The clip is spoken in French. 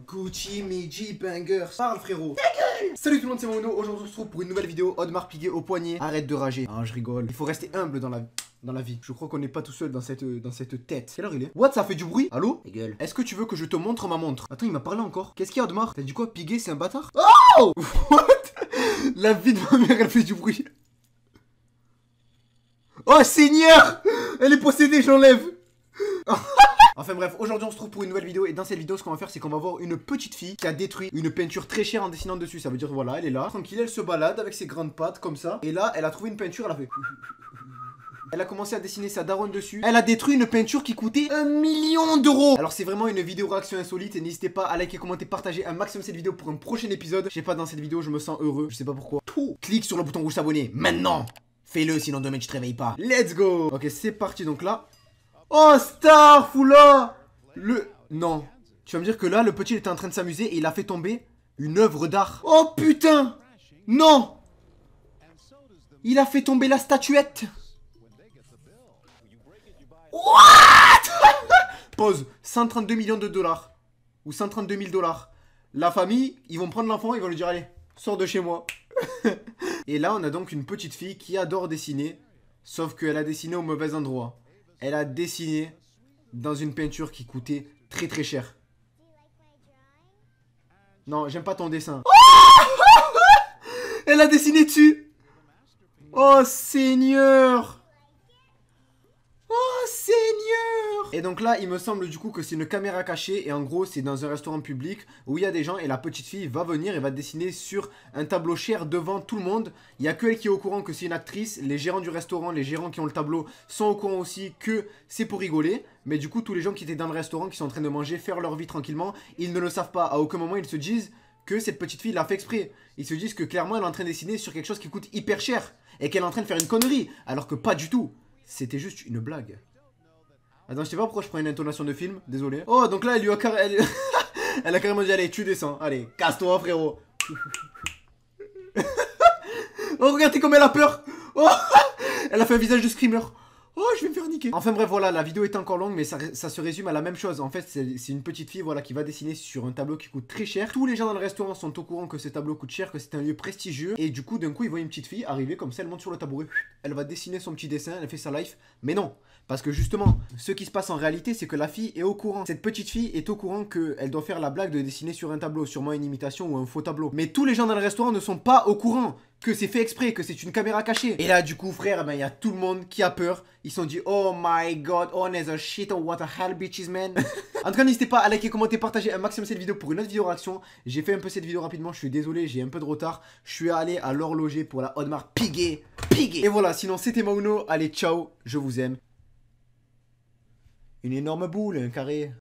Gucci, Meiji, Bangers. Parle frérot. Ta gueule. Salut tout le monde, c'est Mono. Aujourd'hui on se retrouve pour une nouvelle vidéo. Audemars Piguet au poignet. Arrête de rager. Ah je rigole. Il faut rester humble dans la vie. Je crois qu'on n'est pas tout seul dans cette tête. Quelle heure il est? What, ça fait du bruit? Allô? Ta gueule. Est-ce que tu veux que je te montre ma montre? Attends, il m'a parlé encore. Qu'est-ce qu'il y a Audemars? T'as dit quoi? Piguet c'est un bâtard? Oh. What? La vie de ma mère elle fait du bruit. Oh Seigneur! Elle est possédée, j'enlève. Enfin bref, aujourd'hui on se trouve pour une nouvelle vidéo. Et dans cette vidéo ce qu'on va faire c'est qu'on va voir une petite fille qui a détruit une peinture très chère en dessinant dessus. Ça veut dire voilà, elle est là, tranquille, elle se balade avec ses grandes pattes comme ça. Et là elle a trouvé une peinture, elle a fait... Elle a commencé à dessiner sa daronne dessus. Elle a détruit une peinture qui coûtait 1 million d'euros. Alors c'est vraiment une vidéo réaction insolite. Et n'hésitez pas à liker, commenter, partager un maximum cette vidéo pour un prochain épisode. Je sais pas, dans cette vidéo je me sens heureux, je sais pas pourquoi. Tout. Clique sur le bouton rouge s'abonner maintenant. Fais-le sinon demain tu te réveilles pas. Let's go. Ok c'est parti donc là. Oh Starfoula. Non. Tu vas me dire que là le petit était en train de s'amuser et il a fait tomber une œuvre d'art. Oh putain. Non. Il a fait tomber la statuette. What? Pause. 132 millions de dollars. Ou 132 000 dollars. La famille, ils vont prendre l'enfant, ils vont lui dire allez, sors de chez moi. Et là on a donc une petite fille qui adore dessiner. Sauf qu'elle a dessiné au mauvais endroit. Elle a dessiné dans une peinture qui coûtait très très cher. Non, j'aime pas ton dessin. Elle a dessiné dessus. Oh Seigneur. Oh Seigneur. Et donc là il me semble du coup que c'est une caméra cachée. Et en gros c'est dans un restaurant public où il y a des gens. Et la petite fille va venir et va dessiner sur un tableau cher devant tout le monde. Il n'y a que elle qui est au courant que c'est une actrice. Les gérants du restaurant, les gérants qui ont le tableau sont au courant aussi que c'est pour rigoler. Mais du coup tous les gens qui étaient dans le restaurant, qui sont en train de manger, faire leur vie tranquillement, ils ne le savent pas. À aucun moment ils se disent que cette petite fille l'a fait exprès. Ils se disent que clairement elle est en train de dessiner sur quelque chose qui coûte hyper cher. Et qu'elle est en train de faire une connerie. Alors que pas du tout. C'était juste une blague. Attends, je sais pas pourquoi je prends une intonation de film, désolé. Oh, donc là, elle lui a elle a carrément dit, allez, tu descends, allez, casse-toi, frérot. Oh, regardez comme elle a peur. Oh, elle a fait un visage de screamer. Oh, je vais me faire niquer. Enfin bref, voilà, la vidéo est encore longue, mais ça se résume à la même chose. En fait, c'est une petite fille, voilà, qui va dessiner sur un tableau qui coûte très cher. Tous les gens dans le restaurant sont au courant que ce tableau coûte cher, que c'est un lieu prestigieux. Et du coup, d'un coup, ils voient une petite fille arriver comme ça, elle monte sur le tabouret. Elle va dessiner son petit dessin, elle fait sa life. Mais non, parce que justement, ce qui se passe en réalité, c'est que la fille est au courant. Cette petite fille est au courant qu'elle doit faire la blague de dessiner sur un tableau, sûrement une imitation ou un faux tableau. Mais tous les gens dans le restaurant ne sont pas au courant que c'est fait exprès, que c'est une caméra cachée. Et là, du coup, frère, ben, y a tout le monde qui a peur. Ils se sont dit, oh my god, oh, there's a shit, oh, what the hell, bitches, man. En tout cas, n'hésitez pas à liker, commenter, partager un maximum cette vidéo pour une autre vidéo réaction. J'ai fait un peu cette vidéo rapidement, je suis désolé, j'ai un peu de retard. Je suis allé à l'horloger pour la Audemars Piguet. Et voilà, sinon, c'était Mauno. Allez, ciao, je vous aime. Une énorme boule, un carré.